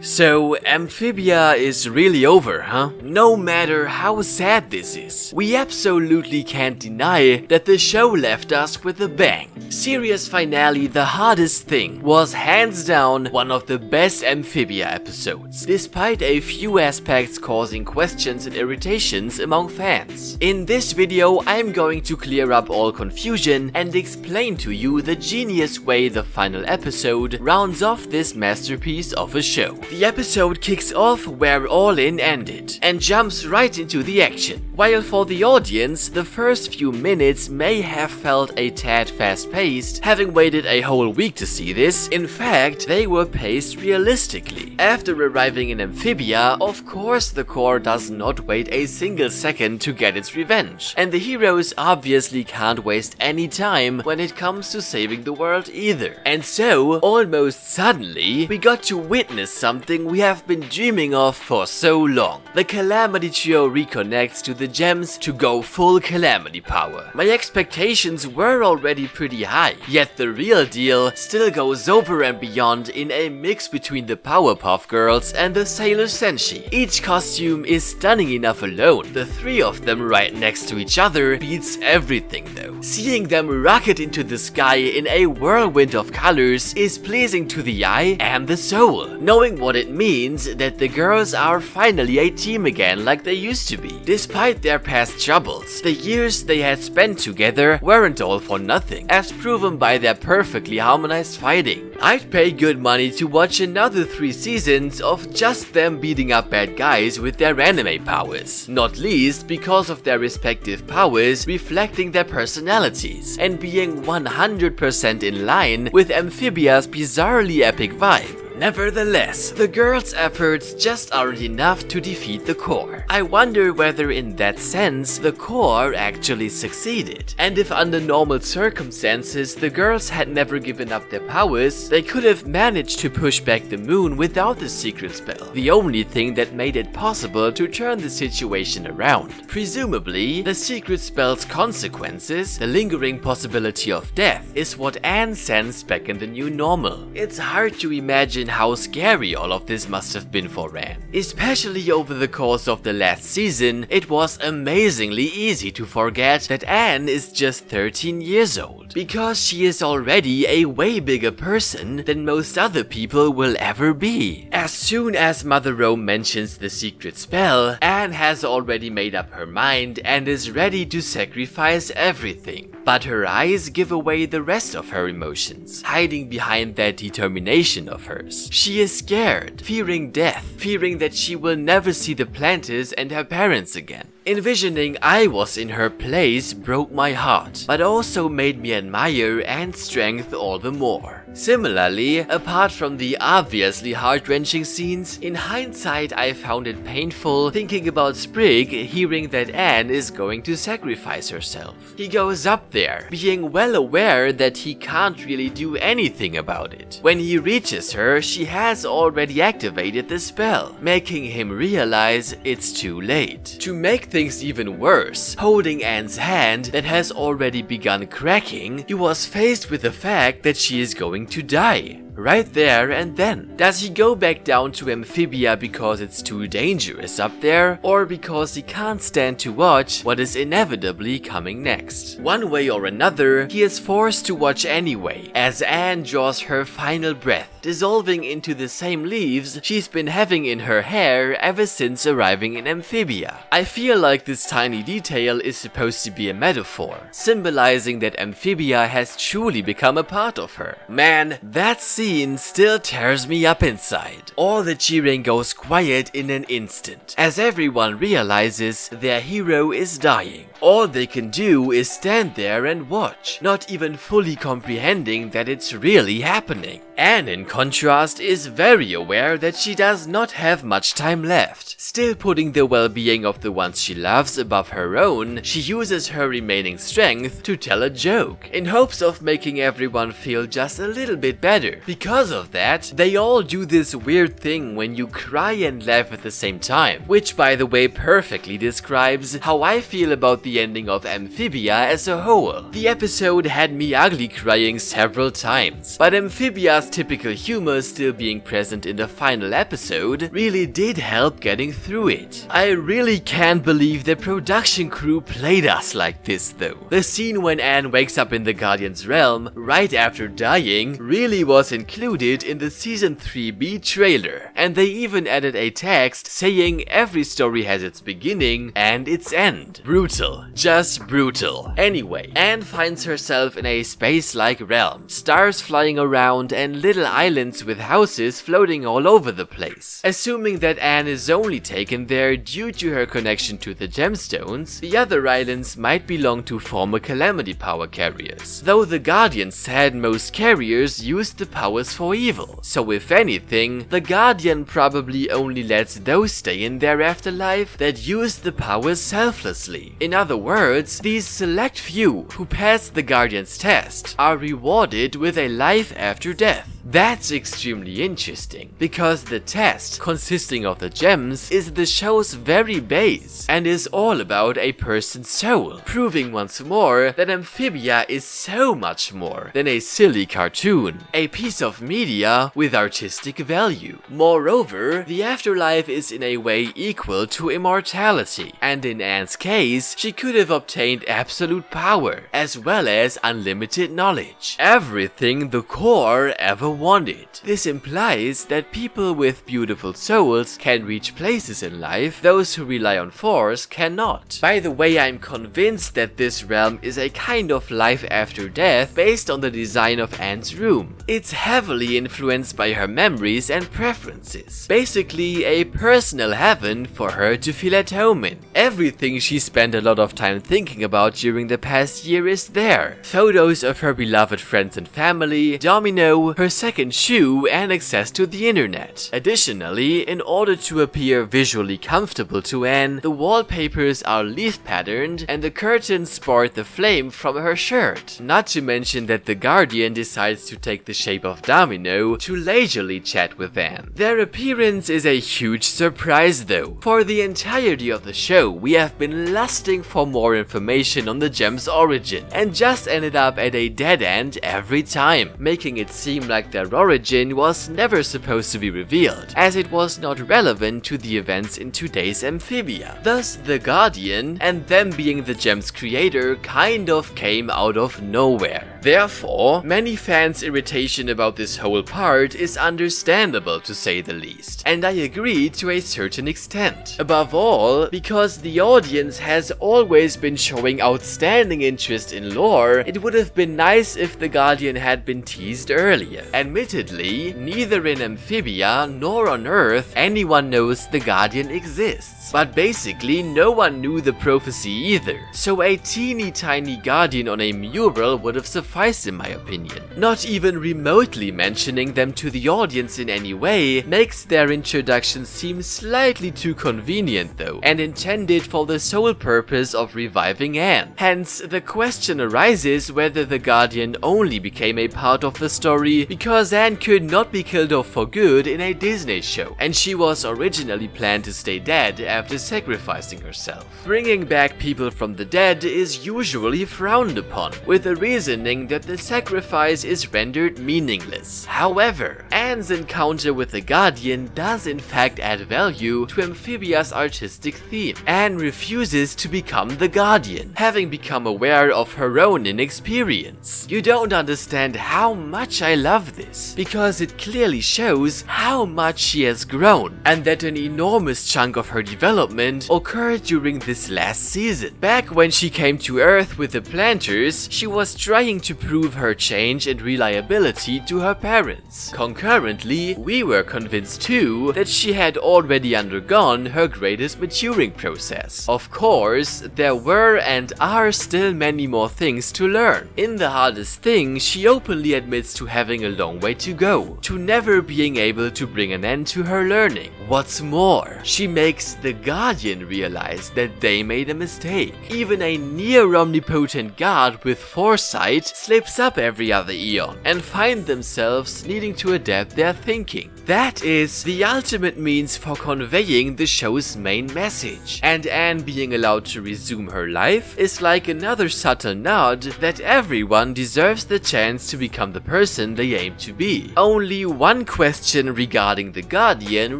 So, Amphibia is really over, huh? No matter how sad this is, we absolutely can't deny that the show left us with a bang. Series finale The Hardest Thing was hands down one of the best Amphibia episodes, despite a few aspects causing questions and irritations among fans. In this video, I'm going to clear up all confusion and explain to you the genius way the final episode rounds off this masterpiece of a show. The episode kicks off where All In ended and jumps right into the action. While for the audience, the first few minutes may have felt a tad fast-paced, having waited a whole week to see this, in fact, they were paced realistically. After arriving in Amphibia, of course the Corps does not wait a single second to get its revenge, and the heroes obviously can't waste any time when it comes to saving the world either. And so, almost suddenly, we got to witness something we have been dreaming of for so long. The Calamity trio reconnects to the gems to go full Calamity power. My expectations were already pretty high, yet the real deal still goes over and beyond in a mix between the Powerpuff Girls and the Sailor Senshi. Each costume is stunning enough alone. The three of them right next to each other beats everything though. Seeing them rocket into the sky in a whirlwind of colors is pleasing to the eye and the soul. Knowing what it means that the girls are finally a team again like they used to be. Despite their past troubles, the years they had spent together weren't all for nothing, as proven by their perfectly harmonized fighting. I'd pay good money to watch another 3 seasons of just them beating up bad guys with their anime powers, not least because of their respective powers reflecting their personalities and being 100% in line with Amphibia's bizarrely epic vibe. Nevertheless, the girls' efforts just aren't enough to defeat the Corps. I wonder whether in that sense the Corps actually succeeded, and if under normal circumstances the girls had never given up their powers, they could have managed to push back the moon without the secret spell, the only thing that made it possible to turn the situation around. Presumably, the secret spell's consequences, the lingering possibility of death, is what Anne sensed back in the new normal. It's hard to imagine how scary all of this must have been for Anne. Especially over the course of the last season, it was amazingly easy to forget that Anne is just 13 years old, because she is already a way bigger person than most other people will ever be. As soon as Mother Rome mentions the secret spell, Anne has already made up her mind and is ready to sacrifice everything. But her eyes give away the rest of her emotions, hiding behind that determination of hers. She is scared, fearing death, fearing that she will never see the Plantars and her parents again. Envisioning I was in her place broke my heart, but also made me admire Anne's strength all the more. Similarly, apart from the obviously heart-wrenching scenes, in hindsight I found it painful thinking about Sprig hearing that Anne is going to sacrifice herself. He goes up there, being well aware that he can't really do anything about it. When he reaches her, she has already activated the spell, making him realize it's too late. To make things even worse, holding Anne's hand that has already begun cracking, he was faced with the fact that she is going to die. Right there and then. Does he go back down to Amphibia because it's too dangerous up there, or because he can't stand to watch what is inevitably coming next? One way or another, he is forced to watch anyway, as Anne draws her final breath, dissolving into the same leaves she's been having in her hair ever since arriving in Amphibia. I feel like this tiny detail is supposed to be a metaphor, symbolizing that Amphibia has truly become a part of her. Man, that scene still tears me up inside. All the cheering goes quiet in an instant, as everyone realizes their hero is dying. All they can do is stand there and watch, not even fully comprehending that it's really happening. Anne, in contrast, is very aware that she does not have much time left. Still putting the well-being of the ones she loves above her own, she uses her remaining strength to tell a joke, in hopes of making everyone feel just a little bit better. Because of that, they all do this weird thing when you cry and laugh at the same time, which by the way perfectly describes how I feel about the the ending of Amphibia as a whole. The episode had me ugly crying several times, but Amphibia's typical humor still being present in the final episode really did help getting through it. I really can't believe the production crew played us like this though. The scene when Anne wakes up in the Guardian's realm right after dying really was included in the season 3B trailer, and they even added a text saying every story has its beginning and its end. Brutal. Just brutal. Anyway, Anne finds herself in a space-like realm, stars flying around and little islands with houses floating all over the place. Assuming that Anne is only taken there due to her connection to the gemstones, the other islands might belong to former Calamity power carriers, though the Guardian said most carriers used the powers for evil, so if anything, the Guardian probably only lets those stay in their afterlife that use the powers selflessly. In other words, these select few who pass the Guardian's test are rewarded with a life after death. That's extremely interesting, because the test, consisting of the gems, is the show's very base, and is all about a person's soul, proving once more that Amphibia is so much more than a silly cartoon, a piece of media with artistic value. Moreover, the afterlife is in a way equal to immortality, and in Anne's case, she could have obtained absolute power, as well as unlimited knowledge. Everything the core ever wanted. This implies that people with beautiful souls can reach places in life those who rely on force cannot. By the way, I'm convinced that this realm is a kind of life after death based on the design of Anne's room. It's heavily influenced by her memories and preferences. Basically, a personal heaven for her to feel at home in. Everything she spent a lot of time thinking about during the past year is there. Photos of her beloved friends and family, Domino, her second shoe, and access to the internet. Additionally, in order to appear visually comfortable to Anne, the wallpapers are leaf patterned and the curtains sport the flame from her shirt. Not to mention that the Guardian decides to take the shape of Domino to leisurely chat with Anne. Their appearance is a huge surprise though. For the entirety of the show, we have been lusting for more information on the gem's origin, and just ended up at a dead end every time, making it seem like their origin was never supposed to be revealed, as it was not relevant to the events in today's Amphibia. Thus, the Guardian, and them being the gem's creator, kind of came out of nowhere. Therefore, many fans' irritation about this whole part is understandable to say the least, and I agree to a certain extent. Above all, because the audience has always been showing outstanding interest in lore, it would have been nice if the Guardian had been teased earlier. Admittedly, neither in Amphibia nor on Earth anyone knows the Guardian exists, but basically no one knew the prophecy either, so a teeny tiny Guardian on a mural would have sufficed in my opinion. Not even remotely mentioning them to the audience in any way makes their introduction seem slightly too convenient though, and intended for the sole purpose of reviving Anne. Hence, the question arises whether the Guardian only became a part of the story because Anne could not be killed off for good in a Disney show, and she was originally planned to stay dead after sacrificing herself. Bringing back people from the dead is usually frowned upon, with the reasoning that the sacrifice is rendered meaningless. However, Anne's encounter with the Guardian does in fact add value to Amphibia's artistic theme. Anne refuses to become the Guardian, having become aware of her own inexperience. You don't understand how much I love this, because it clearly shows how much she has grown, and that an enormous chunk of her development occurred during this last season. Back when she came to Earth with the Plantars, she was trying to prove her change and reliability to her parents. Concurrently, we were convinced too that she had already undergone her greatest maturing process. Of course, there were and are still many more things to learn. In the hardest thing, she openly admits to having a long way to go, to never being able to bring an end to her learning. What's more, she makes the Guardian realize that they made a mistake. Even a near-omnipotent god with foresight slips up every other eon, and find themselves needing to adapt their thinking. That is the ultimate means for conveying the show's main message. And Anne being allowed to resume her life is like another subtle nod that everyone deserves the chance to become the person they aim to be. Only one question regarding the Guardian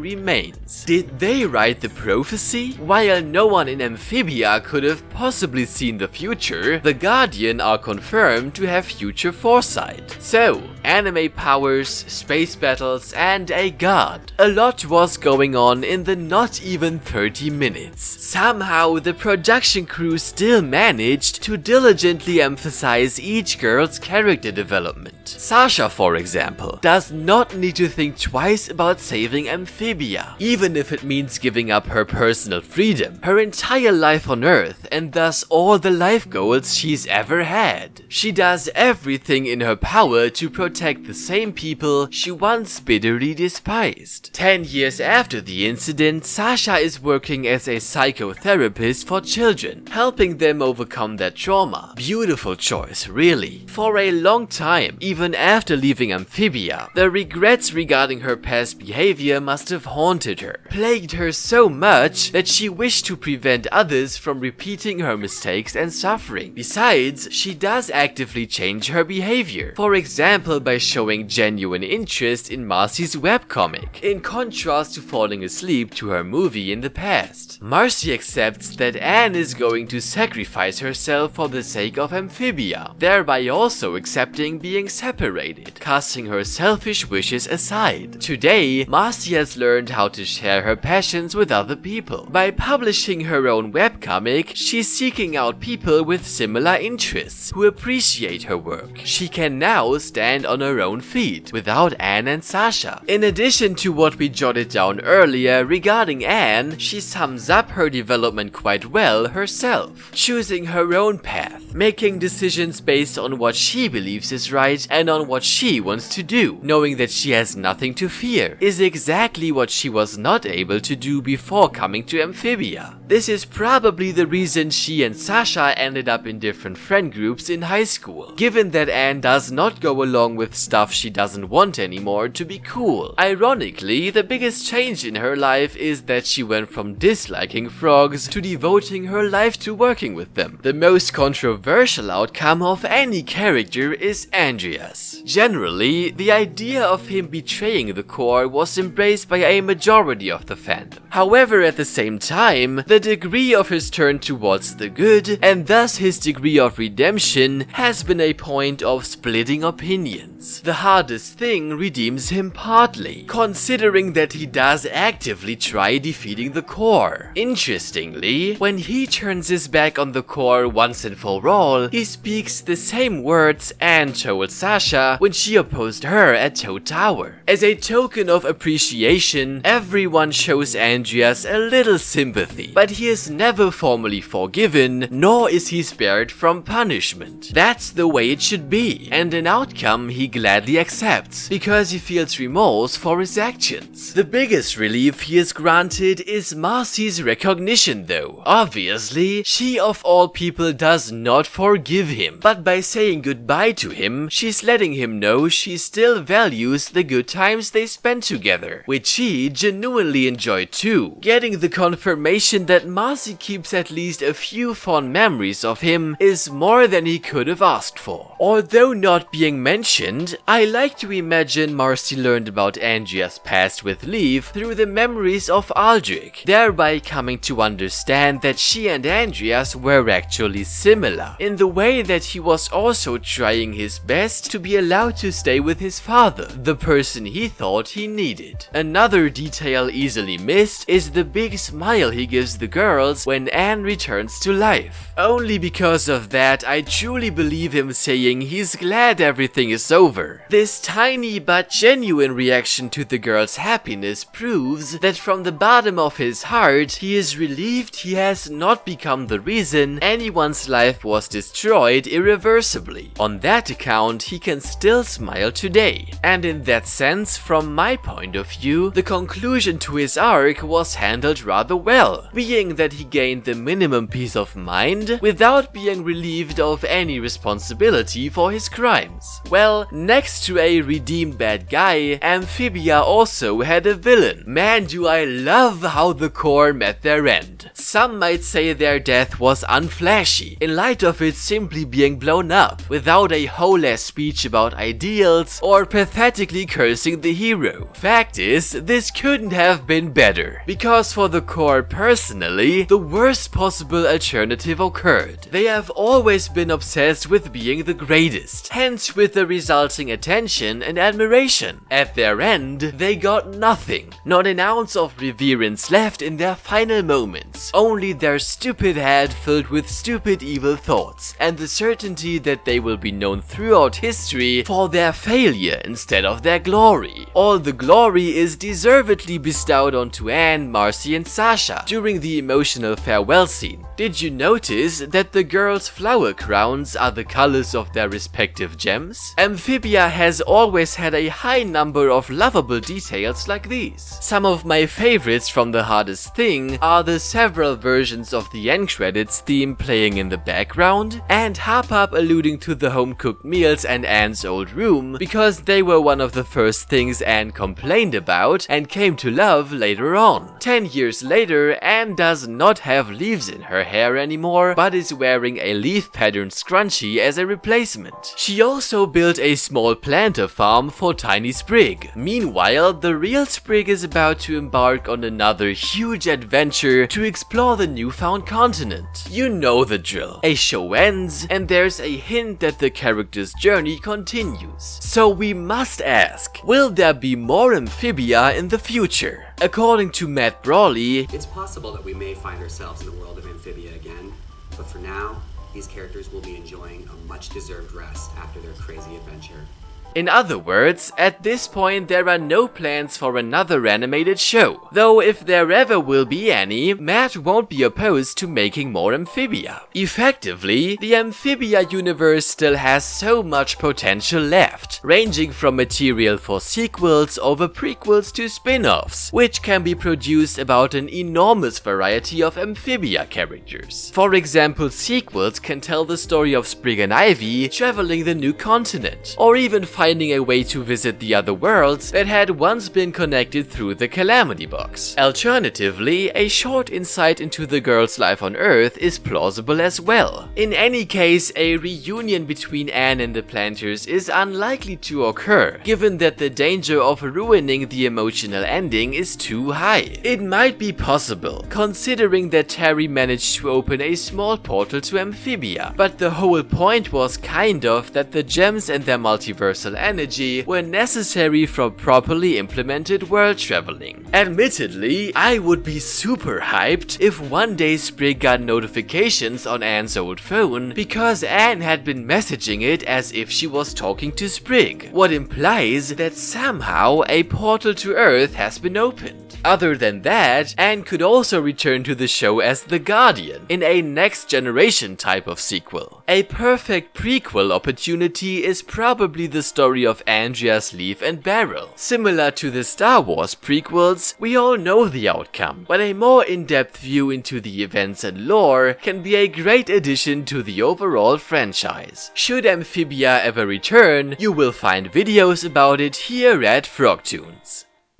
remains. Did they write the prophecy? While no one in Amphibia could have possibly seen the future, the Guardian are confirmed to have future foresight. So, anime powers, space battles, and a god. A lot was going on in the not even 30 minutes. Somehow, the production crew still managed to diligently emphasize each girl's character development. Sasha, for example, does not need to think twice about saving Amphibia, even if it means giving up her personal freedom, her entire life on Earth, and thus all the life goals she's ever had. She does everything in her power to protect the same people she once bitterly despised. 10 years after the incident, Sasha is working as a psychotherapist for children, helping them overcome their trauma. Beautiful choice, really. For a long time, even after leaving Amphibia, the regrets regarding her past behavior must have haunted her, plagued her so much that she wished to prevent others from repeating her mistakes and suffering. Besides, she does actively change her behavior, for example by showing genuine interest in Marcy's webcomic, in contrast to falling asleep to her movie in the past. Marcy accepts that Anne is going to sacrifice herself for the sake of Amphibia, thereby also accepting being separated, casting her selfish wishes aside. Today, Marcy has learned how to share her passions with other people. By publishing her own webcomic, she's seeking out people with similar interests who appreciate her work. She can now stand on her own feet without Anne and Sasha. In addition to what we jotted down earlier regarding Anne, she sums up her development quite well herself, choosing her own path, making decisions based on what she believes is right and on what she wants to do, knowing that she has nothing to fear, is exactly what she was not able to do before coming to Amphibia. This is probably the reason she and Sasha ended up in different friend groups in high school, given that Anne does not go along with stuff she doesn't want anymore to be cool. Ironically, the biggest change in her life is that she went from disliking frogs to devoting her life to working with them. The most controversial outcome of any character is Andrias. Generally, the idea of him betraying the core was embraced by a majority of the fandom. However, at the same time, the degree of his turn towards the good, and thus his degree of redemption, has been a point of splitting opinions. The hardest thing redeems him partly, considering that he does actively try defeating the core. Interestingly, when he turns his back on the core once and for all, he speaks the same words Anne told Sasha when she opposed her at Toad Tower. As a token of appreciation, everyone shows Andrias a little sympathy, but he is never formally forgiven, nor is he spared from punishment. That's the way it should be, and an outcome he gladly accepts, because he feels remorse for his actions. The biggest relief he is granted is Marcy's recognition though. Obviously, she of all people does not forgive him, but by saying goodbye to him, she's letting him know she still values the good times they spent together, which she genuinely enjoyed too. Getting the confirmation that Marcy keeps at least a few fond memories of him is more than he could have asked for. Although not being mentioned, I like to imagine Marcy learned about Andrias' past with Leaf through the memories of Aldrich, thereby coming to understand that she and Andrias were actually similar, in the way that he was also trying his best to be allowed to stay with his father, the person he thought he needed. Another detail easily missed is the big smile he gives the girls when Anne returns to life. Only because of that, I truly believe him saying he's glad everything is over. This tiny but genuine reaction to the girls' happiness proves that from the bottom of his heart, he is relieved he has not become the reason anyone's life was destroyed irreversibly. On that account, he can still smile today. And in that sense, from my point of view, the conclusion to his arc was handled rather well, being that he gained the minimum peace of mind without being relieved of any responsibility for his crimes. Well, next to a redeemed bad guy, Amphibia Amphibia also had a villain. Man, do I love how the core met their end. Some might say their death was unflashy, in light of it simply being blown up, without a whole ass speech about ideals or pathetically cursing the hero. Fact is, this couldn't have been better, because for the core personally, the worst possible alternative occurred. They have always been obsessed with being the greatest, hence with the resulting attention and admiration. At their end, they got nothing, not an ounce of reverence left in their final moments, only their stupid head filled with stupid evil thoughts, and the certainty that they will be known throughout history for their failure instead of their glory. All the glory is deservedly bestowed onto Anne, Marcy and Sasha during the emotional farewell scene. Did you notice that the girls' flower crowns are the colors of their respective gems? Amphibia has always had a high number of lovable details like these. Some of my favorites from The Hardest Thing are the several versions of the end credits theme playing in the background, and Hapap alluding to the home-cooked meals and Anne's old room, because they were one of the first things Anne complained about and came to love later on. 10 years later, Anne does not have leaves in her hair anymore, but is wearing a leaf patterned scrunchie as a replacement. She also built a small planter farm for Tiny Sprig. Meanwhile, the real Sprig is about to embark on another huge adventure to explore the newfound continent. You know the drill. A show ends, and there's a hint that the character's journey continues. So we must ask, will there be more Amphibia in the future? According to Matt Brawley, it's possible that we may find ourselves in the world of Amphibia again, but for now, these characters will be enjoying a much-deserved rest after their crazy adventure. in other words, at this point there are no plans for another animated show, though if there ever will be any, Matt won't be opposed to making more Amphibia. Effectively, the Amphibia universe still has so much potential left, ranging from material for sequels over prequels to spin-offs, which can be produced about an enormous variety of Amphibia characters. For example, sequels can tell the story of Sprig and Ivy traveling the new continent, or even finding a way to visit the other worlds that had once been connected through the Calamity box. Alternatively, a short insight into the girl's life on Earth is plausible as well. In any case, a reunion between Anne and the Plantars is unlikely to occur, given that the danger of ruining the emotional ending is too high. It might be possible, considering that Terry managed to open a small portal to Amphibia, but the whole point was kind of that the gems and their multiversal energy were necessary for properly implemented world traveling. Admittedly, I would be super hyped if one day Sprig got notifications on Anne's old phone because Anne had been messaging it as if she was talking to Sprig, what implies that somehow a portal to Earth has been opened. Other than that, Anne could also return to the show as the Guardian in a next generation type of sequel. A perfect prequel opportunity is probably the story of Andrias, Leaf and Beryl. Similar to the Star Wars prequels, we all know the outcome, but a more in-depth view into the events and lore can be a great addition to the overall franchise. Should Amphibia ever return, you will find videos about it here at Frogtoons.